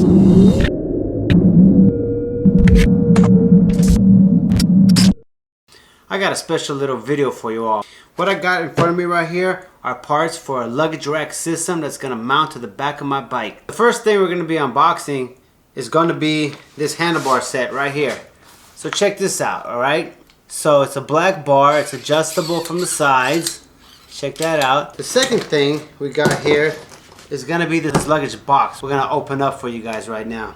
I got a special little video for you all. What I got in front of me right here are parts for a luggage rack system that's going to mount to the back of my bike. The first thing we're going to be unboxing is going to be this handlebar set right here. So check this out, alright? So it's a black bar, it's adjustable from the sides. Check that out. The second thing we got here is going to be this luggage box we're going to open up for you guys right now.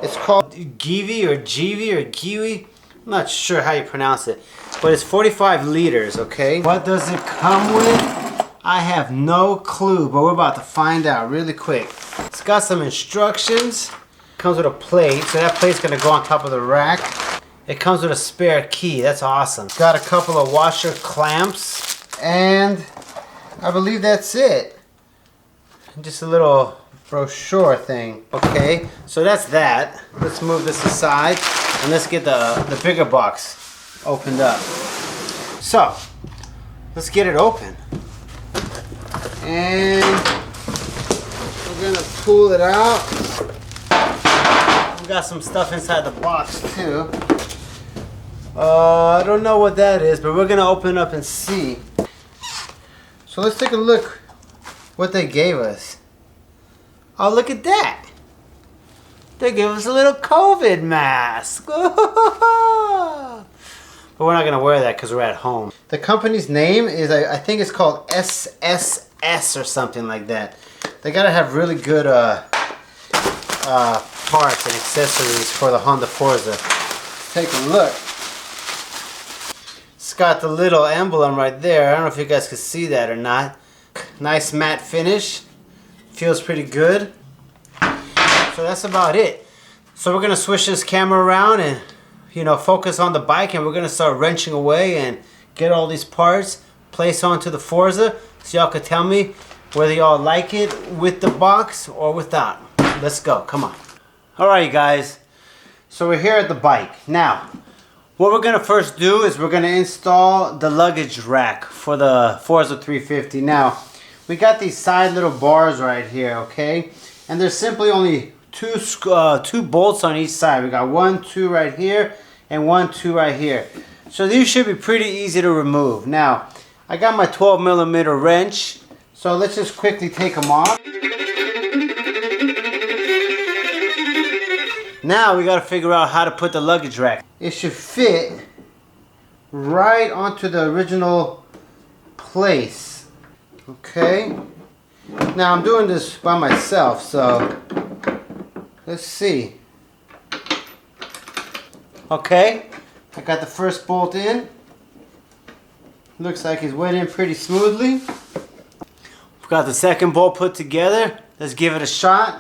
It's called Givi or Givi or Givi. I'm not sure how you pronounce it, but it's 45 liters, okay? What does it come with? I have no clue, but we're about to find out really quick. It's got some instructions. It comes with a plate, so that plate's gonna go on top of the rack. It comes with a spare key, that's awesome. It's got a couple of washer clamps, and I believe that's it. Just a little brochure thing. Okay, so that's that. Let's move this aside. And let's get the bigger box opened up. So, let's get it open. And we're gonna pull it out. We got some stuff inside the box too. I don't know what that is, but we're gonna open it up and see. So let's take a look what they gave us. Oh, look at that. They gave us a little COVID mask. But we're not going to wear that because we're at home. The company's name is, I think it's called SSS or something like that. They got to have really good parts and accessories for the Honda Forza. Take a look. It's got the little emblem right there. I don't know if you guys can see that or not. Nice matte finish. Feels pretty good. So that's about it. So we're gonna switch this camera around and, you know, focus on the bike, and we're gonna start wrenching away and get all these parts placed onto the Forza, so y'all can tell me whether y'all like it with the box or without. Let's go, come on. All right, guys. So we're here at the bike. Now, what we're gonna first do is we're gonna install the luggage rack for the Forza 350. Now, we got these side little bars right here, okay? And there's simply only two bolts on each side. We got 1, 2 right here, and 1, 2 right here. So these should be pretty easy to remove. Now, I got my 12mm wrench, so let's just quickly take them off. Now we got to figure out how to put the luggage rack. It should fit right onto the original place. Okay. Now I'm doing this by myself, so let's see. Okay, I got the first bolt in. Looks like it's went in pretty smoothly. We've got the second bolt put together. Let's give it a shot.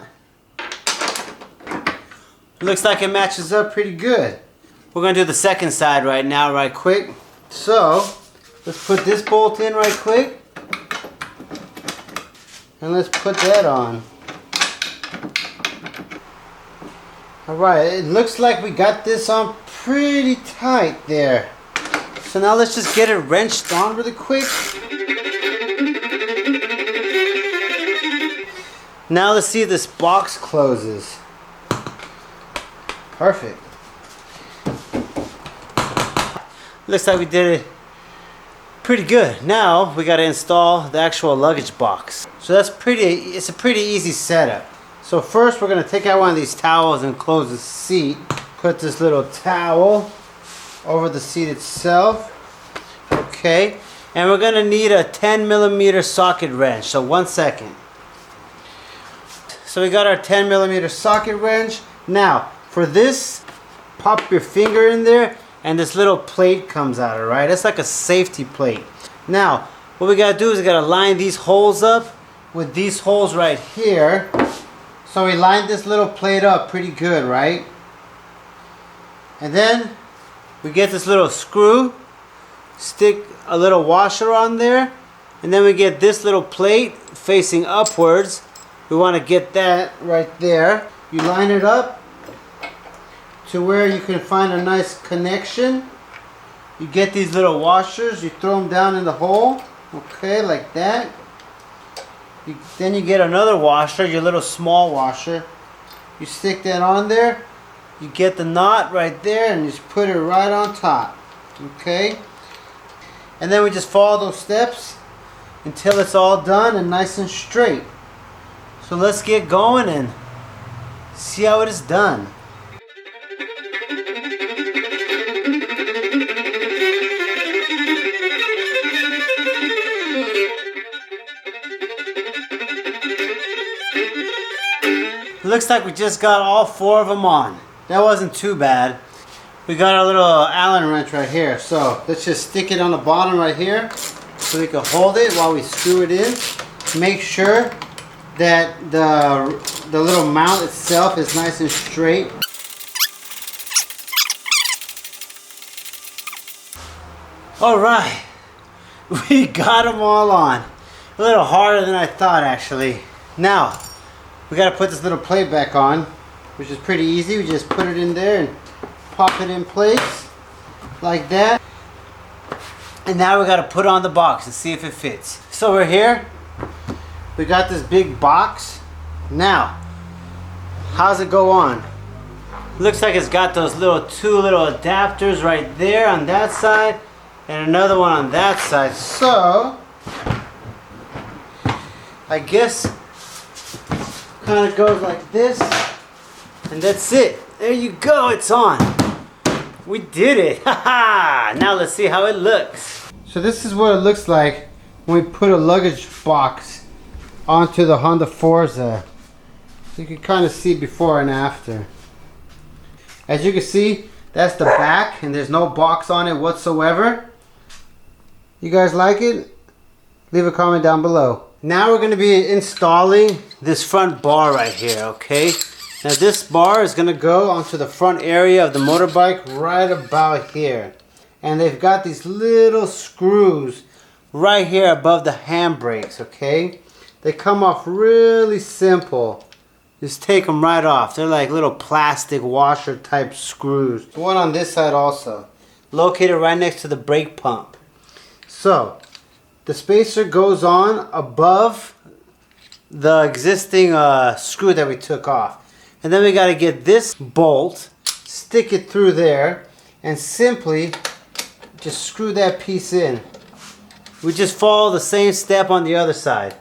Looks like it matches up pretty good. We're gonna do the second side right now, right quick. So, let's put this bolt in right quick. And let's put that on. Alright, it looks like we got this on pretty tight there. So now let's just get it wrenched on really quick. Now let's see if this box closes. Perfect. Looks like we did it pretty good. Now we got to install the actual luggage box. So it's a pretty easy setup. So first we're going to take out one of these towels and close the seat. Put this little towel over the seat itself. Okay. And we're going to need a 10mm socket wrench. So 1 second. So we got our 10mm socket wrench. Now for this, pop your finger in there and this little plate comes out, alright? It's like a safety plate. Now, what we gotta do is we gotta line these holes up with these holes right here. So we lined this little plate up pretty good, right? And then we get this little screw, stick a little washer on there, and then we get this little plate facing upwards. We want to get that right there. You line it up to where you can find a nice connection. You get these little washers, you throw them down in the hole, okay, like that. Then you get another washer, your little small washer, You stick that on there. You get the knot right there and just put it right on top. Okay? And then we just follow those steps until it's all done and nice and straight. So let's get going and see how it is done. Looks like we just got all 4 of them on. That wasn't too bad. We got our little Allen wrench right here. So let's just stick it on the bottom right here so we can hold it while we screw it in. Make sure that the little mount itself is nice and straight. Alright, we got them all on. A little harder than I thought actually. Now, we got to put this little plate back on, which is pretty easy. We just put it in there and pop it in place like that. And now we got to put on the box and see if it fits. So we're here. We got this big box. Now, how's it go on? Looks like it's got those two little adapters right there on that side and another one on that side. So, I guess kind of goes like this, and that's it. There you go, it's on. We did it. Haha. Now let's see how it looks. So this is what it looks like when we put a luggage box onto the Honda Forza. You can kind of see before and after. As you can see, that's the back and there's no box on it whatsoever. You guys like it? Leave a comment down below. Now we're going to be installing this front bar right here, okay? Now this bar is going to go onto the front area of the motorbike right about here. And they've got these little screws right here above the handbrakes, okay? They come off really simple. Just take them right off. They're like little plastic washer type screws. One on this side also. Located right next to the brake pump. So, the spacer goes on above the existing screw that we took off. And then we got to get this bolt, stick it through there, and simply just screw that piece in. We just follow the same step on the other side.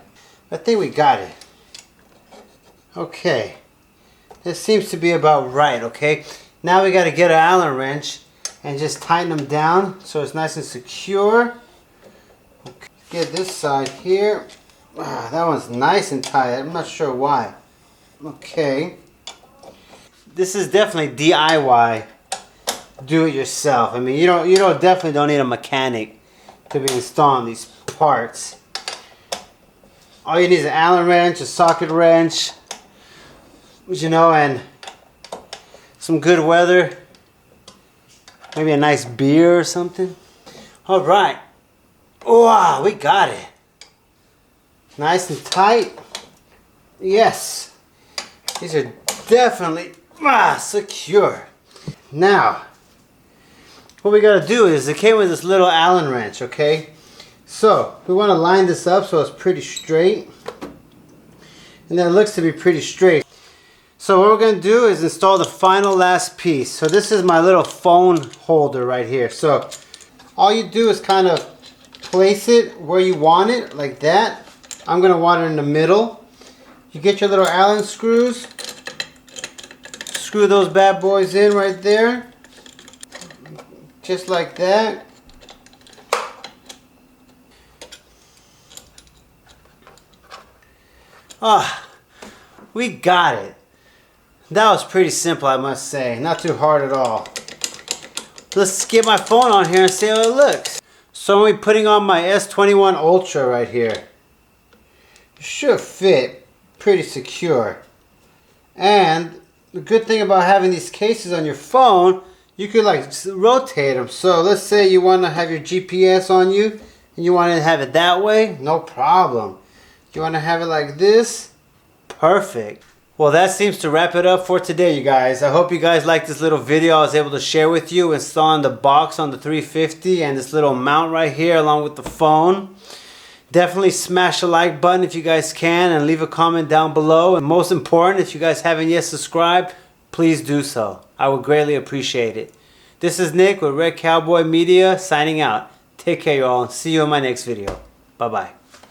I think we got it. Okay. This seems to be about right, okay? Now we got to get an Allen wrench and just tighten them down so it's nice and secure. Okay. Get this side here. That one's nice and tight. I'm not sure why. Okay. This is definitely DIY. Do it yourself. I mean, you definitely don't need a mechanic to be installing these parts. All you need is an Allen wrench, a socket wrench, and some good weather. Maybe a nice beer or something. All right. Wow, we got it. Nice and tight. Yes. These are definitely secure. Now, what we got to do is, it came with this little Allen wrench, okay? So, we want to line this up so it's pretty straight. And then it looks to be pretty straight. So what we're going to do is install the final last piece. So this is my little phone holder right here. So all you do is kind of place it where you want it, like that. I'm going to want it in the middle. You get your little Allen screws. Screw those bad boys in right there. Just like that. We got it. That was pretty simple, I must say. Not too hard at all. Let's get my phone on here and see how it looks. So I'm going to be putting on my S21 Ultra right here. It should fit pretty secure. And the good thing about having these cases on your phone, you could like rotate them. So let's say you want to have your GPS on you and you want to have it that way, no problem. You want to have it like this, perfect. Well, that seems to wrap it up for today, you guys. I hope you guys liked this little video I was able to share with you, installing the box on the 350 and this little mount right here along with the phone. Definitely smash the like button if you guys can, and leave a comment down below. And most important, if you guys haven't yet subscribed, please do so. I would greatly appreciate it. This is Nick with Red Cowboy Media signing out. Take care, y'all, and see you in my next video. Bye-bye.